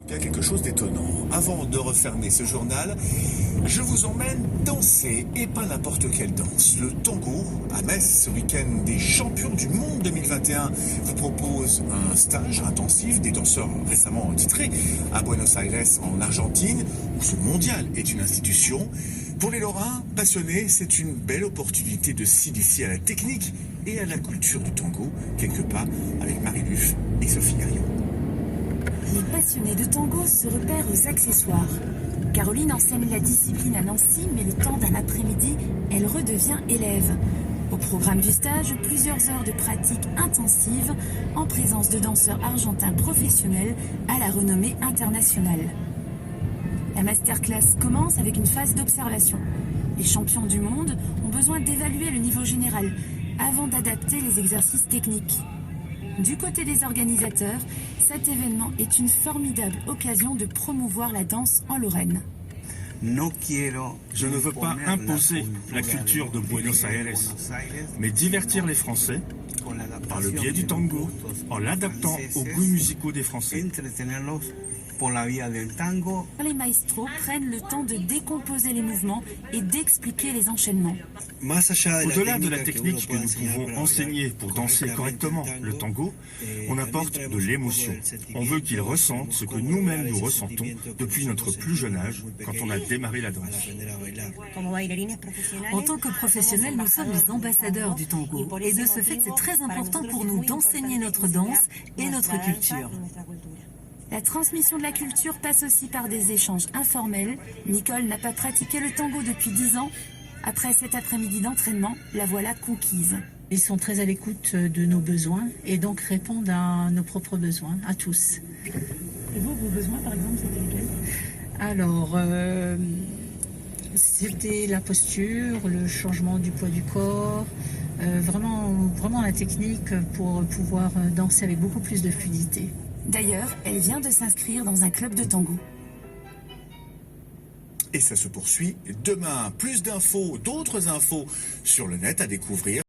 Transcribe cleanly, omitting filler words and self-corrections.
Il y a quelque chose d'étonnant. Avant de refermer ce journal, je vous emmène danser, et pas n'importe quelle danse. Le tango, à Metz, ce week-end des champions du monde 2021, vous propose un stage intensif des danseurs récemment titrés à Buenos Aires, en Argentine, où ce mondial est une institution. Pour les Lorrains passionnés, c'est une belle opportunité de s'initier à la technique et à la culture du tango, quelque pas avec Marie-Luce et Sophie Arion. Les passionnés de tango se repèrent aux accessoires. Caroline enseigne la discipline à Nancy, mais le temps d'un après-midi, elle redevient élève. Au programme du stage, plusieurs heures de pratique intensive en présence de danseurs argentins professionnels à la renommée internationale. La masterclass commence avec une phase d'observation. Les champions du monde ont besoin d'évaluer le niveau général avant d'adapter les exercices techniques. Du côté des organisateurs, cet événement est une formidable occasion de promouvoir la danse en Lorraine. Je ne veux pas imposer la culture de Buenos Aires, mais divertir les Français par le biais du tango, en l'adaptant aux goûts musicaux des Français. Les maestros prennent le temps de décomposer les mouvements et d'expliquer les enchaînements. Au-delà de la technique que nous pouvons enseigner pour danser correctement le tango, on apporte de l'émotion. On veut qu'ils ressentent ce que nous-mêmes nous ressentons depuis notre plus jeune âge, quand on a démarré la danse. En tant que professionnels, nous sommes les ambassadeurs du tango. Et de ce fait, c'est très important pour nous d'enseigner notre danse et notre culture. La transmission de la culture passe aussi par des échanges informels. Nicole n'a pas pratiqué le tango depuis 10 ans. Après cet après-midi d'entraînement, la voilà conquise. Ils sont très à l'écoute de nos besoins et donc répondent à nos propres besoins, à tous. Et vous, vos besoins, par exemple, c'était lesquels? Alors, c'était la posture, le changement du poids du corps, vraiment la technique pour pouvoir danser avec beaucoup plus de fluidité. D'ailleurs, elle vient de s'inscrire dans un club de tango. Et ça se poursuit demain. Plus d'infos, d'autres infos sur le net à découvrir.